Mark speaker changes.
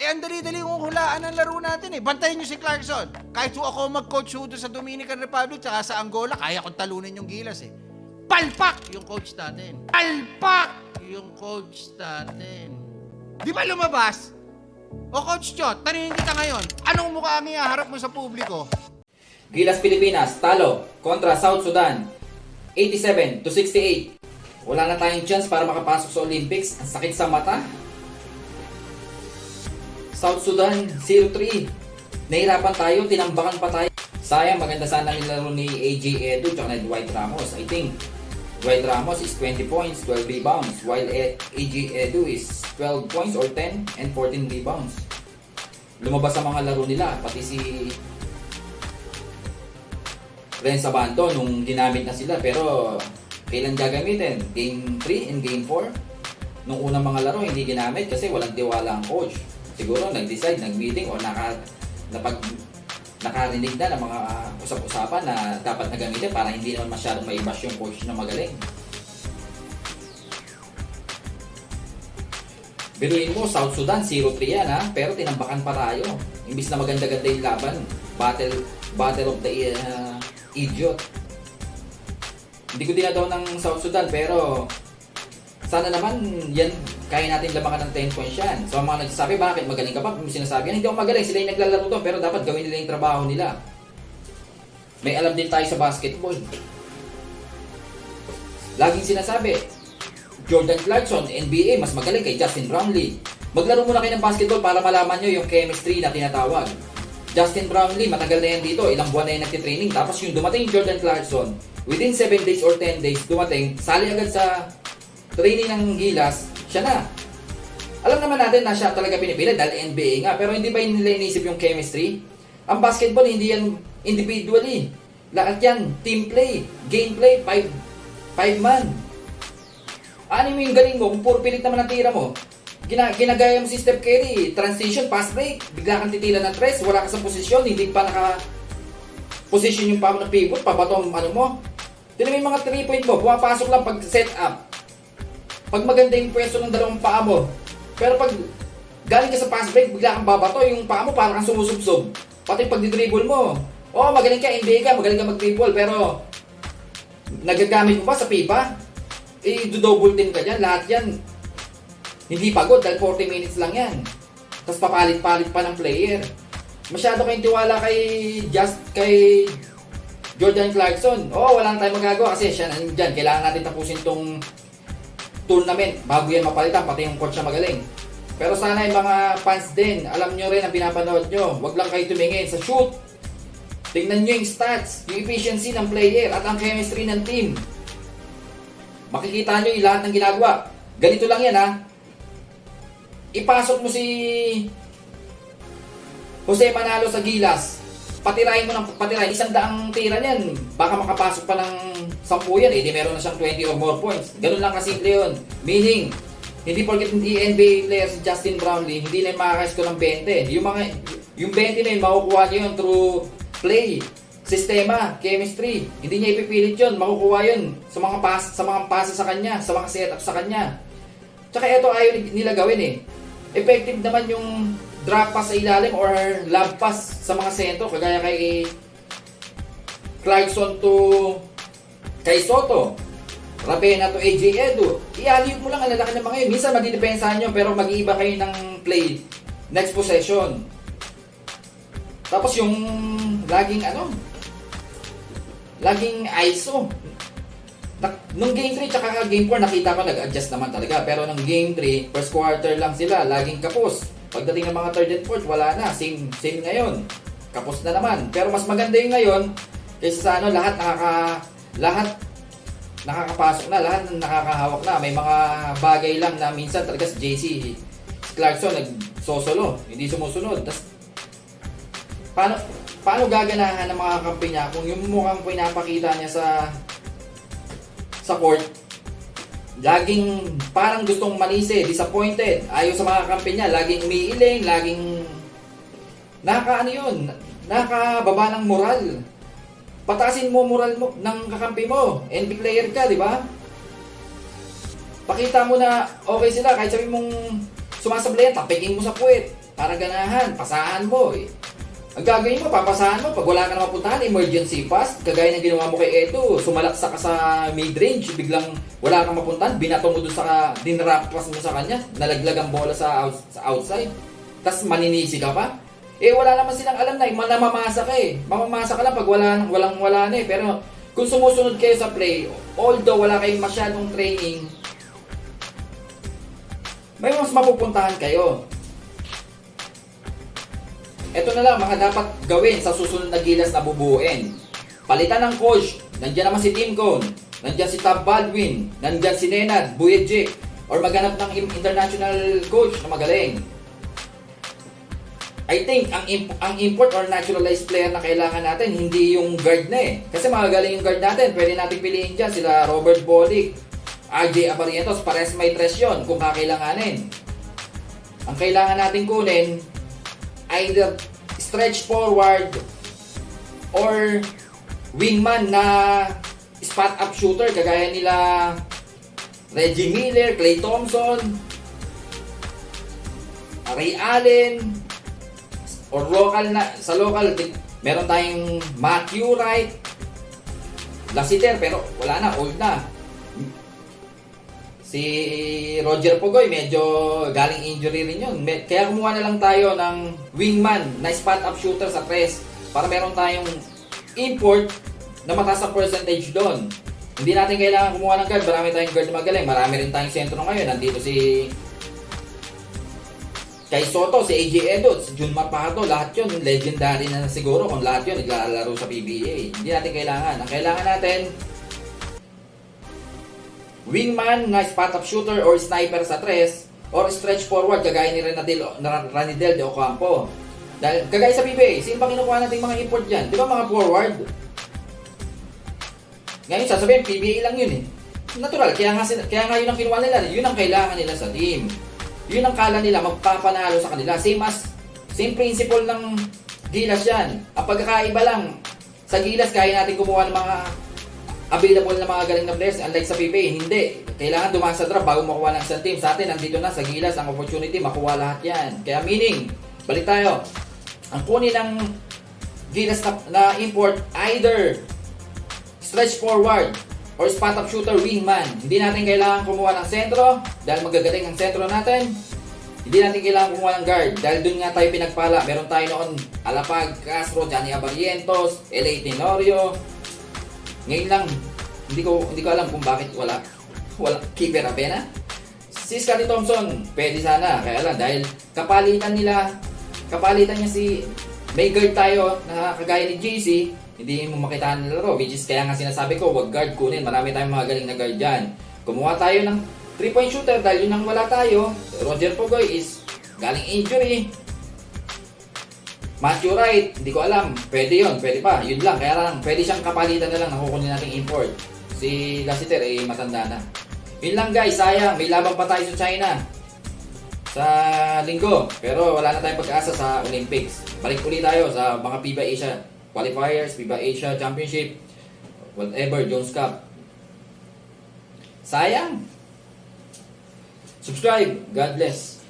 Speaker 1: ang dali-dali kong hulaan ang laro natin eh. Bantayan nyo si Clarkson. Kahit ako mag-coach doon sa Dominican Republic tsaka sa Angola, kaya kong talunin yung Gilas eh. Palpak yung coach natin. Palpak yung coach natin. Di ba lumabas? O Coach Chot, tanungin kita ngayon, anong mukha ang ihaharap mo sa publiko?
Speaker 2: Gilas Pilipinas, talo kontra South Sudan, 87-68. Wala na tayong chance para makapasok sa Olympics. Ang sakit sa mata. South Sudan, 0-3. Nahirapan tayo, tinambakan pa tayo. Sayang, maganda sana nilaro ni AJ Edu at Dwight Ramos. I think Dwight Ramos is 20 points, 12 rebounds, while AJ Edu is 12 points or 10 and 14 rebounds. Lumabas sa mga laro nila, pati si Renz Abanto nung ginamit na sila, pero kailan gagamitin? Game 3 and Game 4? Nung unang mga laro hindi ginamit kasi walang tiwala ang coach. Siguro nag-decide, nag-meeting o nakarinig na ng mga usap-usapan na dapat na gamitin para hindi naman masyadong maibash yung coach na magaling. Biruin mo, South Sudan 0-3 yan ha, pero tinambakan pa tayo. Imbis na maganda-ganda yung laban, battle of the idiot. Hindi ko dinadaw ng South Sudan, pero sana naman yan, kaya natin labakan ng 10 points yan. So ang mga nagsasabi, bakit magaling ka pa? Sinasabi yan, hindi ako magaling, sila yung naglalaro doon, pero dapat gawin nila yung trabaho nila. May alam din tayo sa basketball. Laging sinasabi, Jordan Clarkson, NBA, mas magaling kay Justin Brownlee. Maglaro muna kayo ng basketball para malaman nyo yung chemistry na tinatawag. Justin Brownlee, matagal na yan dito, ilang buwan na yan nagtitraining. Tapos yung dumating Jordan Clarkson, within 7 days or 10 days, dumating, sali agad sa training ng Gilas, siya na. Alam naman natin na siya talaga pinipili dahil NBA nga, pero hindi ba nila inisip yung chemistry? Ang basketball, hindi yan individually. Lahat yan, team play, game play, 5 man. Ano mo yung galing mo, kung puro pilit naman ang tira mo, ginagaya mo si Steph Curry, transition, pass break, bigla kang titila ng tres, wala ka sa posisyon, hindi pa naka-position yung paa mo ng pivot, pabato ang ano mo. Tinan mo yung mga 3 point mo, pumapasok lang pag set up. Pag maganda yung pwesto ng dalawang paa mo, pero pag galing ka sa pass break, bigla kang babato, yung paa mo parang kang sumusubsob. Pati pag di-dribble mo, magaling ka, NBA ka, magaling ka mag-dribble, pero nagagamit mo pa sa pipa, do-double team ka dyan, lahat yan. Hindi pagod dahil 40 minutes lang yan. Tapos papalit-palit pa ng player. Masyado kayong tiwala kay Jordan Clarkson. Wala na tayong magagawa kasi siya na dyan. Kailangan natin tapusin tong tournament bago yan mapalitan, pati yung coach na magaling. Pero sana yung mga fans din, alam nyo rin ang pinapanood nyo. Huwag lang kayo tumingin sa shoot. Tingnan nyo yung stats, yung efficiency ng player at ang chemistry ng team. Makikita nyo yung lahat ng ginagawa. Ganito lang yan ha. Ipasok mo si Jose Manalo sa Gilas. Patirahin mo ng patirahin. 100 tira niyan. Baka makapasok pa ng 10 yan. Di meron na siyang 20 or more points. Ganun lang kasimple yun. Meaning, hindi porket hindi NBA player si Justin Brownlee, hindi na makakais ko ng 20. Yung 20 na yun, makukuha niyo yun through play, sistema, chemistry. Hindi niya ipipilit yun. Makukuha yun sa mga pass sa kanya, sa mga setup sa kanya. Tsaka ito ayaw nila gawin eh. Effective naman yung drop pass sa ilalim or lob pass sa mga sentro, kagaya kay Clarkson to kay Soto, Ravena to AJ Edu. Ialiyop mo lang ang lalaki ng mga yun. Minsan madidepensahan nyo pero mag-iiba kayo ng play next possession. Tapos yung laging ISO. Nung Game 3 tsaka Game 4 nakita ko nag-adjust naman talaga. Pero nung Game 3, first quarter lang sila, laging kapos. Pagdating ng mga third and fourth, wala na. Same ngayon. Kapos na naman. Pero mas maganda yung ngayon kaysa sa lahat nakakapasok na, lahat nakakahawak na. May mga bagay lang na minsan talaga si JC Clarkson nagsosolo, hindi sumusunod. Tas paano gaganahan ng mga kampi niya kung yung mukhang pinapakita niya sa court laging parang gustong manisi, disappointed, ayaw sa mga kampi niya, laging umiiling, laging nakababa ng moral. Patasin mo moral mo ng kakampi mo, NBA player ka, di ba? Pakita mo na okay sila, kahit sabi mong sumasablayan, tapikin mo sa puwet. para ganahan, pasahan mo eh. Ang gagawin mo, papasahan mo, pag wala ka na mapuntahan, emergency pass, kagaya ng ginawa mo kay Edo, sumalaksa ka sa mid-range, biglang wala kang mapuntahan, binato mo dun sa, dinrapas mo sa kanya, nalaglag ang bola sa outside, tas maninisi ka pa. Eh wala naman silang alam na, mamamasa ka eh. Mamamasa ka lang pag wala na eh. Pero kung sumusunod kayo sa play, although wala kayong masyadong training, may mas mapupuntahan kayo. Ito na lang mga dapat gawin sa susunod na gilas na bubuuin. Palitan ng coach. Nandiyan naman si Tim Cone. Nandiyan si Tab Baldwin. Nandiyan si Nenad Buyejic. Or maghanap ng international coach na magaling. I think ang import or naturalized player na kailangan natin hindi yung guard na eh. Kasi magagaling yung guard natin. Pwede natin piliin dyan sila Robert Bolick, RJ Abarientos. Pares may tres yun kung kakailanganin. Ang kailangan natin kunin either stretch forward or wingman na spot up shooter kagaya nila Reggie Miller, Klay Thompson, Ray Allen, or sa local meron tayong Matthew Wright, Lassiter pero wala na, old na. Si Roger Pugoy, medyo galing injury rin yun. Kaya kumuha na lang tayo ng wingman na spot-up shooter sa tres para meron tayong import na mataas ang percentage doon. Hindi natin kailangan kumuha ng guard. Marami tayong guard na magaling. Marami rin tayong sentro ngayon. Nandito si Kai Soto, si AJ Edwards, si Jun Mapato, lahat yun. Legendary na siguro kung lahat yun naglalaro sa PBA. Hindi natin kailangan. Ang kailangan natin, wingman na spot-up shooter or sniper sa tres or stretch forward kagaya ni Ranidel de Ocampo. Dahil kagaya sa PBA, sino ba kinukuha natin mga import dyan? Di ba mga forward? Ngayon sasabihin, PBA lang yun eh. Natural, kaya nga yun ang kinuha nila. Yun ang kailangan nila sa team. Yun ang kala nila, magpapanalo sa kanila. Same principle ng Gilas yan. Ang pagkakaiba lang, sa Gilas kaya natin kumuha ng mga available na mga galing na players. Unlike sa PBA, hindi. Kailangan dumaan sa draft bago makuha ng isang team. Sa atin, nandito na sa Gilas ang opportunity, makuha lahat yan. Kaya meaning, balik tayo. Ang kunin ng Gilas na import, either stretch forward or spot-up shooter wingman. Hindi natin kailangan kumuha ng sentro dahil magagaling ang sentro natin. Hindi natin kailangan kumuha ng guard dahil dun nga tayo pinagpala. Meron tayo noon Alapag, Castro, Johnny Abarientos, L.A. Tenorio. Ngayon lang, hindi ko alam kung bakit wala keeper Apena. Si Scottie Thompson, pwede sana. Kaya lang, dahil kapalitan niya si may guard tayo na kagaya ni JC, hindi mo makitaan ng laro. Which is kaya nga sinasabi ko, wag guard kunin. Marami tayong mga galing na guard dyan. Kumuha tayo ng 3-point shooter dahil yun ang wala tayo. Roger Pugoy is galing injury. Matthew Wright, hindi ko alam. Pwede yun, pwede pa. Yun lang, kaya lang, pwede siyang kapalitan na lang na kukunin nating import. Si Lassiter, matanda na. Yun lang guys, sayang. May laban pa tayo sa China sa linggo. Pero wala na tayong pag-asa sa Olympics. Balik ulit tayo sa mga FIBA Asia Qualifiers, FIBA Asia Championship, whatever, Jones Cup. Sayang. Subscribe. God bless.